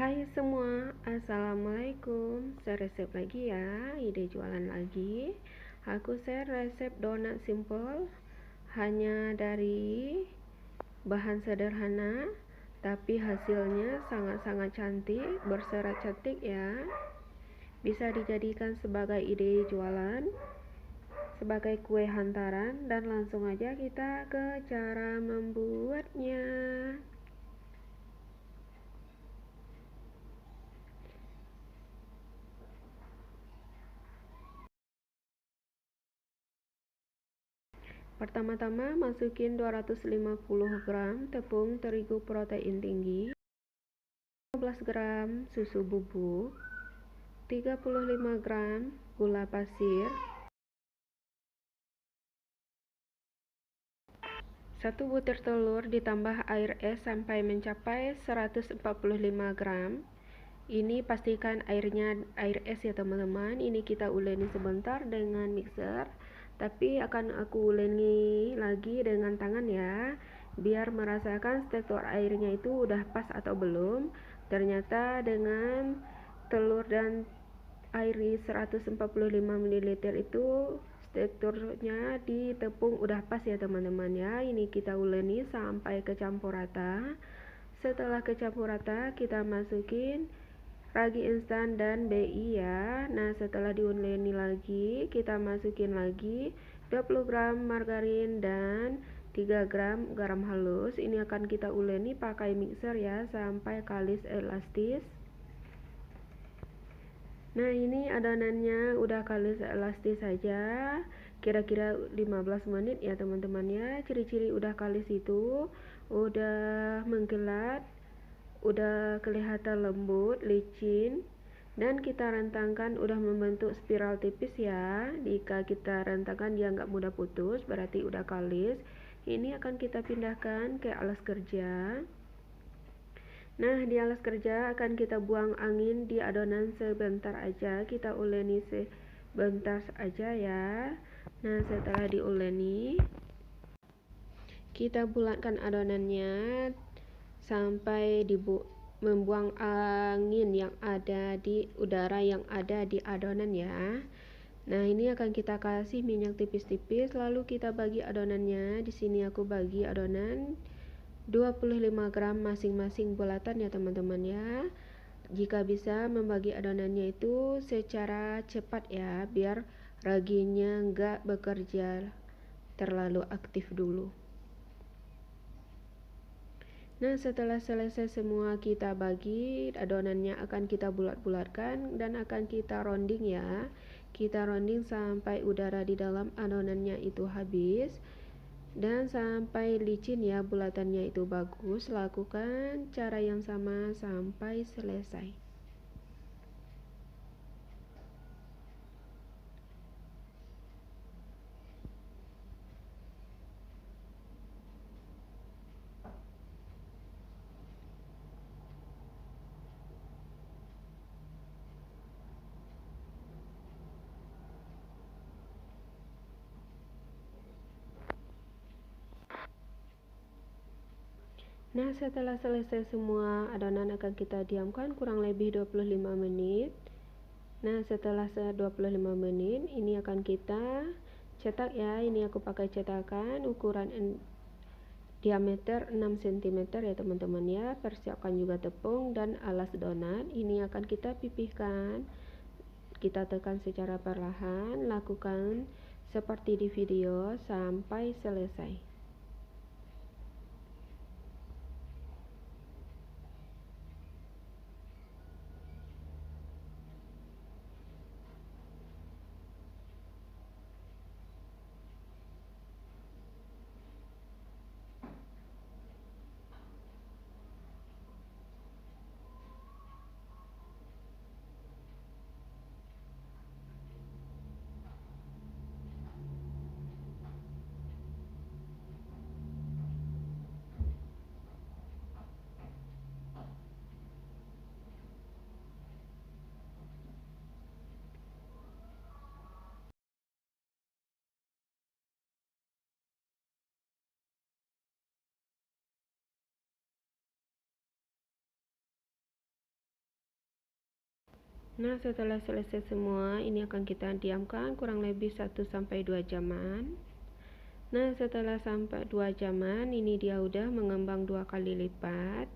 Hai semua, assalamualaikum. Saya resep lagi ya, ide jualan lagi. Aku share resep donat simple, hanya dari bahan sederhana, tapi hasilnya sangat-sangat cantik, berserat cantik ya. Bisa dijadikan sebagai ide jualan, sebagai kue hantaran, dan langsung aja kita ke cara membuatnya. Pertama-tama masukin 250 gram tepung terigu protein tinggi, 15 gram susu bubuk, 35 gram gula pasir, 1 butir telur ditambah air es sampai mencapai 145 gram. Ini pastikan airnya air es ya teman-teman. Ini kita uleni sebentar dengan mixer, tapi akan aku uleni lagi dengan tangan ya, biar merasakan tekstur airnya itu udah pas atau belum. Ternyata dengan telur dan air 145 ml itu teksturnya di tepung udah pas ya teman-teman ya. Ini kita uleni sampai kecampur rata. Setelah kecampur rata, kita masukin ragi instan dan BI ya. Nah, setelah diuleni lagi, kita masukin lagi 20 gram margarin dan 3 gram garam halus. Ini akan kita uleni pakai mixer ya sampai kalis elastis. Nah, ini adonannya udah kalis elastis saja, kira-kira 15 menit ya teman-teman ya. Ciri-ciri udah kalis itu udah mengkilat, udah kelihatan lembut, licin, dan kita rentangkan udah membentuk spiral tipis ya. Jika kita rentangkan dia nggak mudah putus, berarti udah kalis. Ini akan kita pindahkan ke alas kerja. Nah, di alas kerja akan kita buang angin di adonan sebentar aja, kita uleni sebentar aja ya. Nah, setelah diuleni, kita bulatkan adonannya sampai membuang angin yang ada di udara yang ada di adonan ya. Nah, ini akan kita kasih minyak tipis-tipis, lalu kita bagi adonannya. Di sini aku bagi adonan 25 gram masing-masing bulatan ya teman-teman ya. Jika bisa membagi adonannya itu secara cepat ya, biar raginya enggak bekerja terlalu aktif dulu. Nah, setelah selesai semua kita bagi, adonannya akan kita bulat-bulatkan dan akan kita rounding ya. Kita rounding sampai udara di dalam adonannya itu habis dan sampai licin ya, bulatannya itu bagus. Lakukan cara yang sama sampai selesai. Nah, setelah selesai semua adonan akan kita diamkan kurang lebih 25 menit. Nah, setelah 25 menit ini akan kita cetak ya. Ini aku pakai cetakan ukuran diameter 6 cm ya teman-teman ya. Persiapkan juga tepung dan alas donat. Ini akan kita pipihkan. Kita tekan secara perlahan, lakukan seperti di video sampai selesai. Nah, setelah selesai semua, ini akan kita diamkan kurang lebih 1-2 jaman. Nah, setelah sampai 2 jaman, ini dia udah mengembang 2 kali lipat.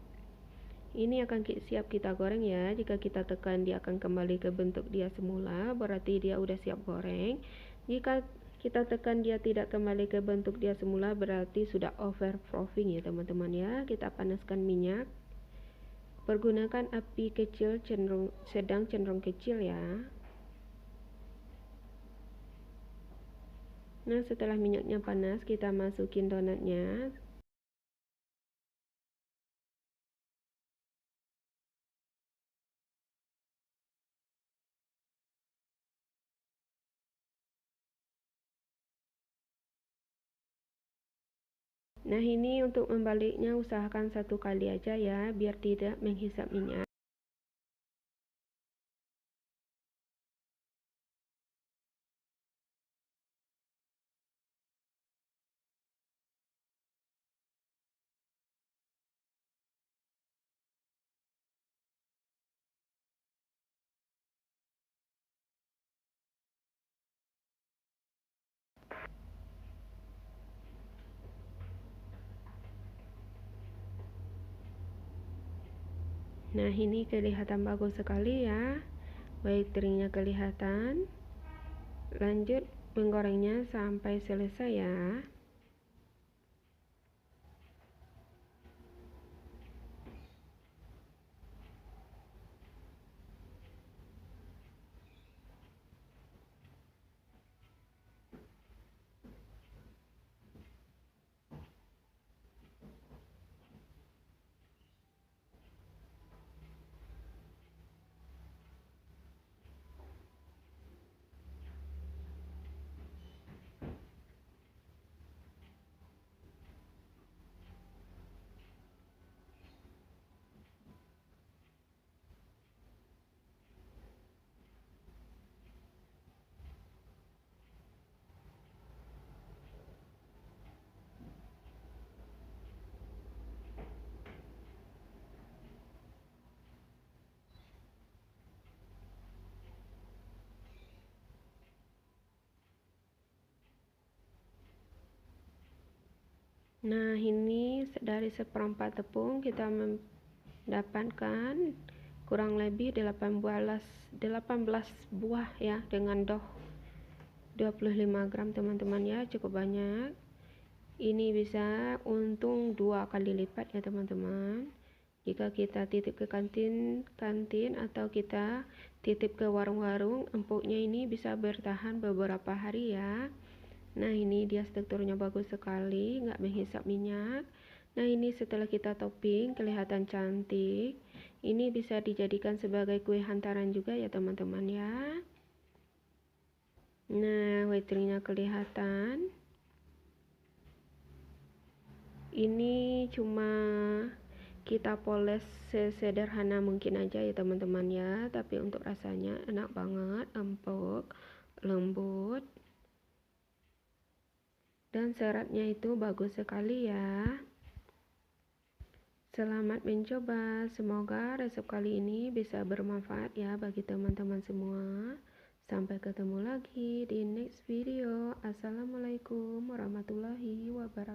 Ini akan siap kita goreng ya. Jika kita tekan, dia akan kembali ke bentuk dia semula, berarti dia udah siap goreng. Jika kita tekan dia tidak kembali ke bentuk dia semula, berarti sudah overfrowing ya teman-teman ya. Kita panaskan minyak. Pergunakan api kecil sedang cenderung kecil ya. Nah, setelah minyaknya panas, kita masukin donatnya. Nah, ini untuk membaliknya usahakan 1 kali aja ya, biar tidak menghisap minyak. Nah, ini kelihatan bagus sekali ya. Baik, teringnya kelihatan. Lanjut menggorengnya sampai selesai ya. Nah, ini dari seperempat tepung kita mendapatkan kurang lebih 18 buah ya, dengan dough 25 gram teman-teman ya, cukup banyak. Ini bisa untung 2 kali lipat ya teman-teman. Jika kita titip ke kantin atau kita titip ke warung-warung, empuknya ini bisa bertahan beberapa hari ya. Nah, ini dia strukturnya bagus sekali, nggak menghisap minyak. Nah, ini setelah kita topping kelihatan cantik. Ini bisa dijadikan sebagai kue hantaran juga ya teman-teman ya. Nah, whitening-nya kelihatan. Ini cuma kita poles sesederhana mungkin aja ya teman-teman ya, tapi untuk rasanya enak banget, empuk, lembut, dan seratnya itu bagus sekali ya. Selamat mencoba, semoga resep kali ini bisa bermanfaat ya bagi teman-teman semua. Sampai ketemu lagi di next video. Assalamualaikum warahmatullahi wabarakatuh.